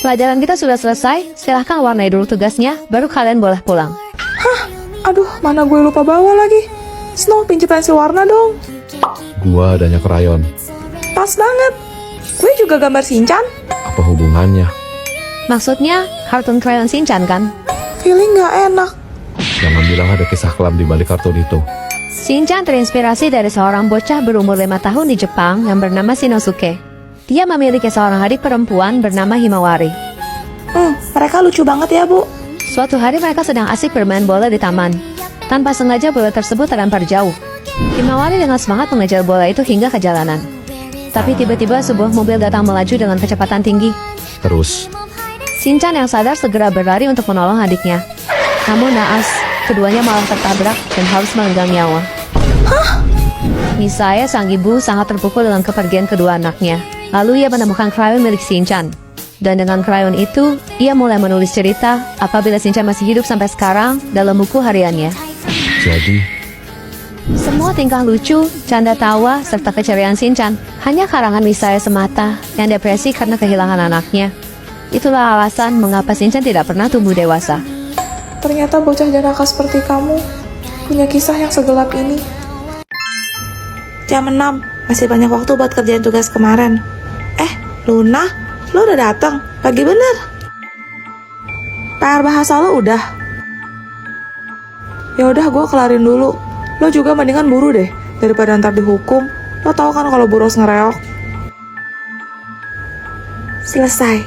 Pelajaran kita sudah selesai, silahkan warnai dulu tugasnya, baru kalian boleh pulang. Hah? Aduh, mana gue lupa bawa lagi. Snow, pinjem pensil warna dong. Gua adanya krayon. Pas banget. Gue juga gambar Shinchan. Apa hubungannya? Maksudnya, kartun krayon Shinchan kan? Feeling gak enak. Jangan bilang ada kisah kelam di balik kartun itu. Shinchan terinspirasi dari seorang bocah berumur 5 tahun di Jepang yang bernama Shinosuke. Dia memiliki seorang adik perempuan bernama Himawari. Mereka lucu banget ya, Bu. Suatu hari mereka sedang asik bermain bola di taman. Tanpa sengaja bola tersebut terlempar jauh. Himawari dengan semangat mengejar bola itu hingga ke jalanan. Tapi tiba-tiba sebuah mobil datang melaju dengan kecepatan tinggi. Terus, Shinchan yang sadar segera berlari untuk menolong adiknya. Namun naas, keduanya malah tertabrak dan harus melenggang nyawa. Misaya sang ibu sangat terpukul dengan kepergian kedua anaknya. Lalu ia menemukan krayon milik Shinchan. Dan dengan krayon itu, ia mulai menulis cerita apabila Shinchan masih hidup sampai sekarang dalam buku hariannya. jadi Semua tingkah lucu, canda tawa, serta keceriaan Shinchan hanya karangan Misaya semata yang depresi karena kehilangan anaknya. Itulah alasan mengapa Shinchan tidak pernah tumbuh dewasa. Ternyata bocah jenaka seperti kamu punya kisah yang segelap ini. Jam 6, masih banyak waktu buat kerjain tugas kemarin. Luna, lo udah datang? Pagi bener. PR bahasa lo udah? Ya udah, gue kelarin dulu. Lo juga mendingan buru deh, daripada ntar dihukum. Lo tau kan kalau boros ngereok. Selesai.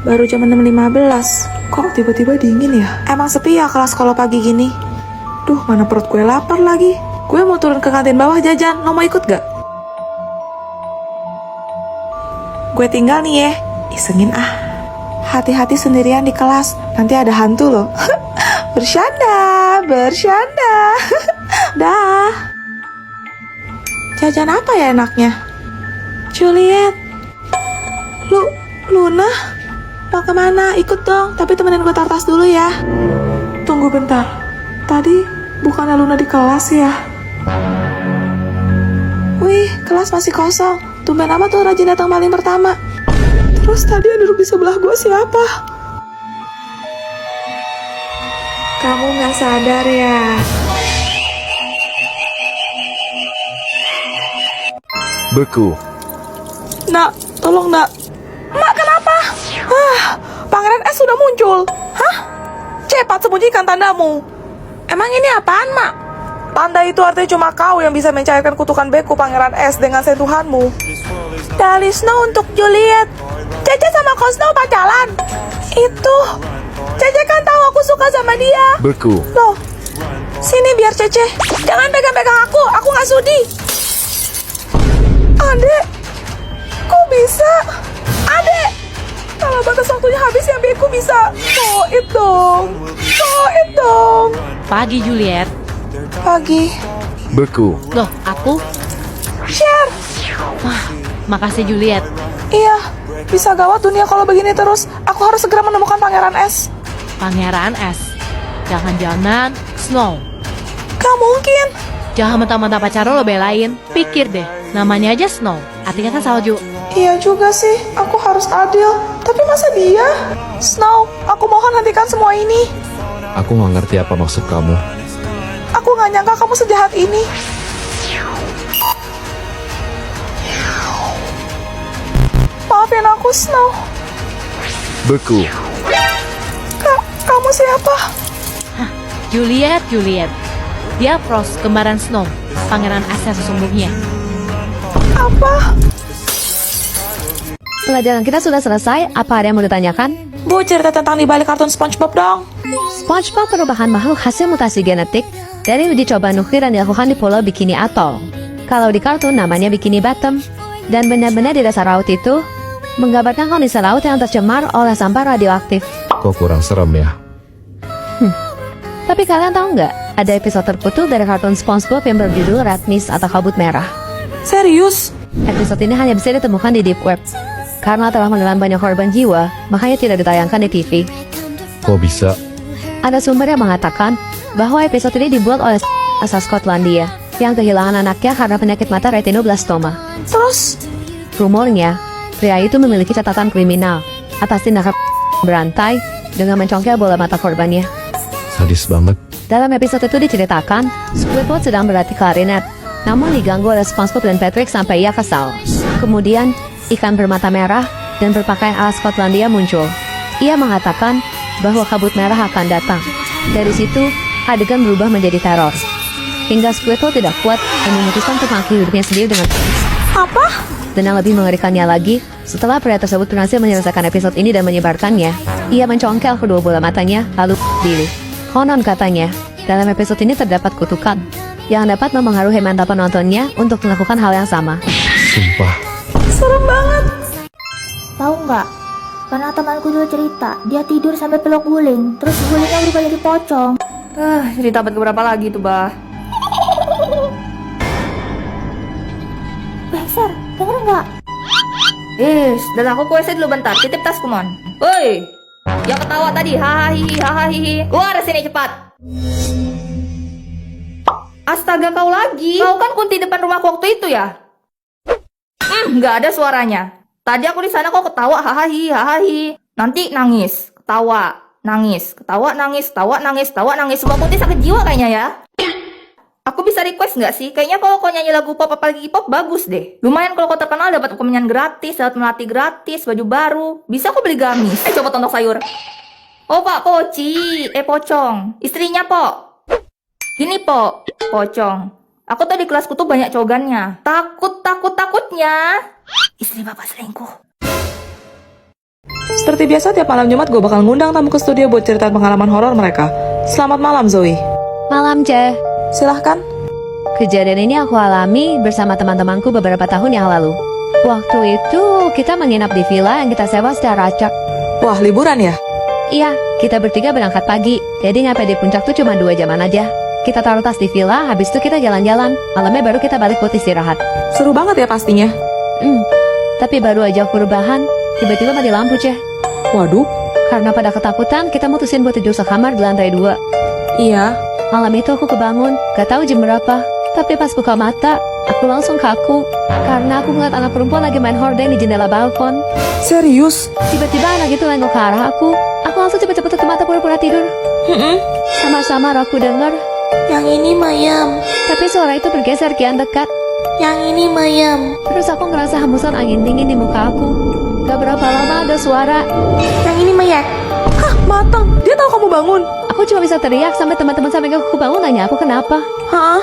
Baru jam 6.15. Kok tiba-tiba dingin ya? Emang sepi ya kelas kalau pagi gini? Duh, mana perut gue lapar lagi. Gue mau turun ke kantin bawah jajan. Lo mau ikut gak? Gue tinggal nih ya. Isengin ah. Hati-hati sendirian di kelas. Nanti ada hantu loh. Bercanda. Dah. Jajan apa ya enaknya? Juliet. Luna? Mau kemana? Ikut dong. Tapi temenin gue tartas dulu ya. Tunggu bentar. Tadi bukannya Luna di kelas ya? Wih, kelas masih kosong. Tumben amat tuh rajin datang paling pertama. Terus tadi yang duduk di sebelah gue siapa? Kamu gak sadar ya? beku. Nak, tolong nak. Mak, kenapa? Pangeran S sudah muncul. Hah? Cepat sembunyikan tandamu. Emang ini apaan, Mak? Tanda itu artinya cuma kau yang bisa mencairkan kutukan beku Pangeran S dengan sentuhanmu. Dari Snow untuk Juliet. Cece sama Ko Snow pacaran. Itu. Cece kan tahu aku suka sama dia. Beku. Loh, sini biar Cece. Jangan pegang-pegang aku gak sudi. Adek, kok bisa? Adek, kalau batas waktunya habis yang beku bisa. Toit dong. Pagi Juliet. Pagi. Beku. Loh, aku? Share. Makasih Juliet. Iya, bisa gawat dunia kalau begini terus. Aku harus segera menemukan Pangeran S. Pangeran S. Jangan-jangan Snow. Gak mungkin. Jangan mentang-mentang pacar lo belain. Pikir deh, namanya aja Snow. Artinya kan salju. Iya juga sih, aku harus adil. Tapi masa dia? Snow, aku mohon hentikan semua ini. Aku gak ngerti apa maksud kamu. Aku gak nyangka kamu sejahat ini. Maafin aku, Snow. Beku. Kamu siapa? Juliet. Dia Frost, kembaran Snow. Pangeran S yang sesungguhnya. Apa? Pelajaran kita sudah selesai, apa ada yang mau ditanyakan? Bu, cerita tentang di balik kartun SpongeBob dong. SpongeBob merupakan makhluk hasil mutasi genetik dari uji coba nuklir yang dilakukan di Pulau Bikini Atoll. Kalau di kartun namanya Bikini Bottom. Dan benda-benda di dasar laut itu menggambarkan kondisi laut yang tercemar oleh sampah radioaktif. Kok kurang serem ya? Tapi kalian tahu nggak, ada episode terputus dari kartun SpongeBob yang berjudul Red Mist atau Kabut Merah. Serius? Episode ini hanya bisa ditemukan di Deep Web. Karena telah menelan banyak korban jiwa, makanya tidak ditayangkan di TV. Kok bisa? Ada sumber yang mengatakan bahwa episode ini dibuat oleh asal Skotlandia yang kehilangan anaknya karena penyakit mata retinoblastoma. Terus? Rumornya, pria itu memiliki catatan kriminal atas tindakan berantai dengan mencongkel bola mata korbannya. Sadis banget. Dalam episode itu diceritakan, Squidward sedang berlatih klarinet, namun diganggu oleh SpongeBob dan Patrick sampai ia kesal. Kemudian, ikan bermata merah dan berpakaian ala Skotlandia muncul. Ia mengatakan bahwa kabut merah akan datang. Dari situ, adegan berubah menjadi teror. Hingga Squidward tidak kuat dan memutuskan untuk mengakhiri hidupnya sendiri dengan... Apa? Dan yang lebih mengerikannya lagi, setelah pria tersebut berhasil menyelesaikan episode ini dan menyebarkannya, ia mencongkel kedua bola matanya, lalu diri. Konon katanya, dalam episode ini terdapat kutukan yang dapat memengaruhi mental penontonnya untuk melakukan hal yang sama. Sumpah. Serem banget. Tahu nggak? Karena temanku dulu cerita, dia tidur sampai peluk guling, terus gulingnya berubah jadi pocong. Cerita abad keberapa lagi tuh, Bah? Ser, denger nggak? Dan aku ke WC dulu bentar, titip tasku mon. Woi, yang ketawa tadi, hahaha, keluar sini cepat. Astaga kau lagi, kau kan kunti depan rumahku waktu itu ya? Nggak ada suaranya. Tadi aku di sana kok ketawa, hahaha, nanti nangis, ketawa, nangis, ketawa, nangis, ketawa, nangis, ketawa, nangis. Semua kunti sakit jiwa kayaknya ya. Aku bisa request nggak sih? Kayaknya kalau kau nyanyi lagu pop apalagi pop bagus deh. Lumayan kalau kau terkenal dapat kemenyan gratis, dapat melati gratis, baju baru. Bisa aku beli gamis. Coba tonton sayur. Oh Pak Poci, pocong. Istrinya Pok. Gini Pok, pocong. Aku tuh di kelasku tuh banyak cogannya. Takutnya. Istri bapak selingkuh. Seperti biasa tiap malam Jumat gue bakal ngundang tamu ke studio buat cerita pengalaman horor mereka. Selamat malam Zoe. Malam, Ce. Silahkan. Kejadian ini aku alami bersama teman-temanku beberapa tahun yang lalu. Waktu itu kita menginap di villa yang kita sewa secara acak. Wah, liburan ya? Iya, kita bertiga berangkat pagi, jadi nyampe di puncak tuh cuma 2 jaman aja. Kita taruh tas di villa, habis itu kita jalan-jalan. Malamnya baru kita balik buat istirahat. Seru banget ya pastinya. Tapi baru aja aku rebahan, tiba-tiba mati lampu, Ce. Waduh. Karena pada ketakutan, kita mutusin buat tidur sekamar di lantai 2. Iya. Malam itu aku kebangun, gak tahu jam berapa. Tapi pas buka mata, aku langsung kaku. Karena aku ngeliat anak perempuan lagi main horden di jendela balkon. Serius? Tiba-tiba anak itu nengok ke arah aku. Aku langsung cepet-cepet tutup mata pura-pura tidur. Samar-samar aku denger. Yang ini mayam, Tapi suara itu bergeser kian dekat. yang ini mayam, Terus aku ngerasa hembusan angin dingin di muka aku. Gak berapa lama ada suara. yang ini mayat. Hah, mateng. Dia tahu kamu bangun. Aku cuma bisa teriak sampai teman-teman sampai aku bangun nanya aku kenapa. Hah?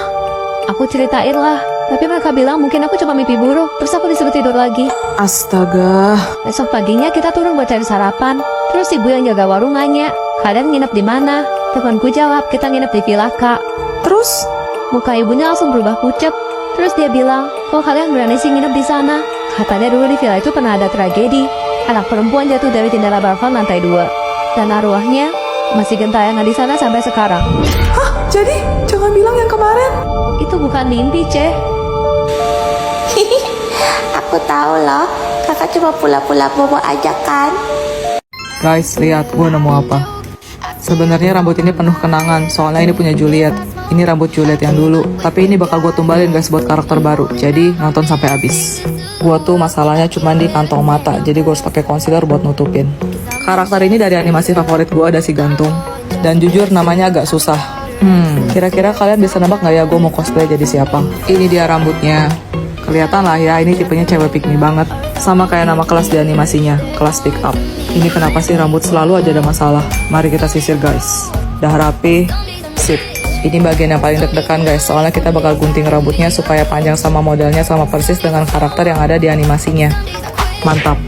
Aku ceritain lah. Tapi mereka bilang mungkin aku cuma mimpi buruk. Terus aku disuruh tidur lagi. Astaga. Besok paginya kita turun buat cari sarapan. Terus ibu yang jaga warung nanya, kalian nginep di mana? Temanku jawab, kita nginep di villa Kak. Terus? Muka ibunya langsung berubah pucet. Terus dia bilang, kok kalian berani sih nginep di sana? Katanya dulu di villa itu pernah ada tragedi. Anak perempuan jatuh dari jendela balkon lantai 2. Dan arwahnya masih gentayangan di sana sampai sekarang. Hah? Jadi, jangan bilang yang kemarin. Itu bukan mimpi, Ce. Aku tahu loh, kakak cuma pula-pula bobo aja kan. Guys, lihat gue nemu apa. Sebenarnya rambut ini penuh kenangan, soalnya ini punya Juliet. Ini rambut Juliet yang dulu, tapi ini bakal gue tumbalin guys buat karakter baru. Jadi nonton sampai habis. Gue tuh masalahnya cuma di kantong mata, jadi gue harus pakai concealer buat nutupin. Karakter ini dari animasi favorit gue ada si Gantung. Dan jujur namanya agak susah. Kira-kira kalian bisa nebak nggak ya gue mau cosplay jadi siapa? Ini dia rambutnya. Kelihatan lah ya, ini tipenya cewek pick me banget. Sama kayak nama kelas di animasinya, kelas pick up. Ini kenapa sih rambut selalu aja ada masalah? Mari kita sisir guys. Dah rapi, sip. Ini bagian yang paling deg-degan guys, soalnya kita bakal gunting rambutnya supaya panjang sama modelnya sama persis dengan karakter yang ada di animasinya. Mantap.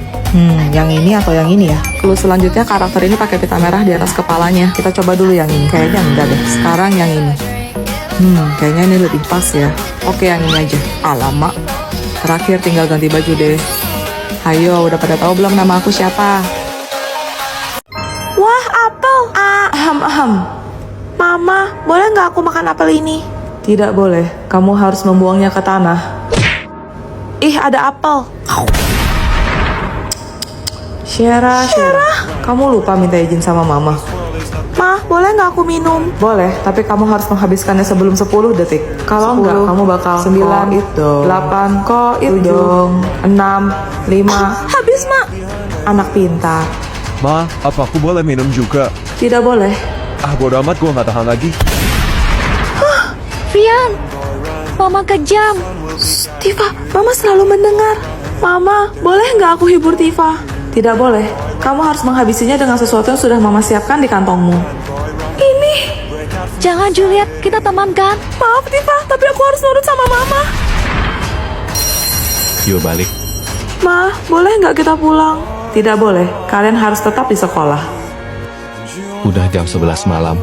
Yang ini atau yang ini ya? Clue selanjutnya karakter ini pakai pita merah di atas kepalanya. Kita coba dulu yang ini. Kayaknya enggak deh. Sekarang yang ini. Kayaknya ini lebih pas ya. Oke, yang ini aja. Alamak. Terakhir tinggal ganti baju deh. Ayo, udah pada tahu belum nama aku siapa? Wah, apel. Mama, boleh nggak aku makan apel ini? Tidak boleh. Kamu harus membuangnya ke tanah. Ih, ada apel. Shera, kamu lupa minta izin sama mama. Ma, boleh nggak aku minum? Boleh, tapi kamu harus menghabiskannya sebelum 10 detik. Kalau enggak, kamu bakal 9, 8, 7, 6, 5. Habis, Mak. Anak pintar. Ma, apa aku boleh minum juga? Tidak boleh. Ah, bodo amat, gue nggak tahan lagi. Fian, Mama kejam. Tifa, Mama selalu mendengar. Mama, boleh nggak aku hibur Tifa? Tidak boleh. Kamu harus menghabisinya dengan sesuatu yang sudah Mama siapkan di kantongmu. Ini. Jangan Juliet, kita teman kan? Maaf Tifa, tapi aku harus nurut sama Mama. Yuk balik. Ma, boleh nggak kita pulang? Tidak boleh. Kalian harus tetap di sekolah. Udah jam 11 malam.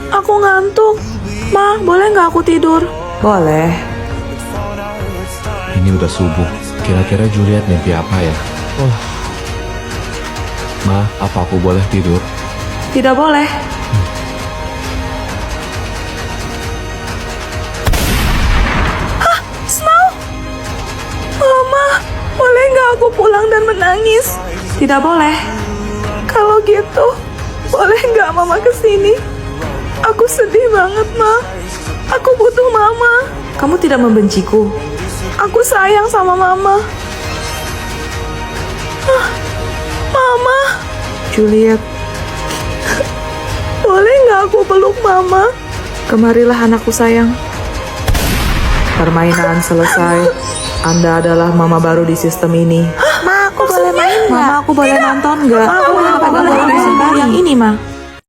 Aku ngantuk. Ma, boleh nggak aku tidur? Boleh. Ini udah subuh. Kira-kira Juliet mimpi apa ya? Ma, apa aku boleh tidur? Tidak boleh. Hah, Snow? Mama, boleh nggak aku pulang dan menangis? Tidak boleh. Kalau gitu, boleh nggak Mama kesini? Aku sedih banget, Ma. Aku butuh Mama. Kamu tidak membenciku. Aku sayang sama Mama. Mama. Juliet. Boleh nggak aku peluk Mama? Kemarilah anakku sayang. Permainan selesai. Anda adalah Mama baru di sistem ini. Ma, aku boleh main nggak? Mama, aku boleh nonton nggak? Aku boleh pakai baju yang ini, Ma.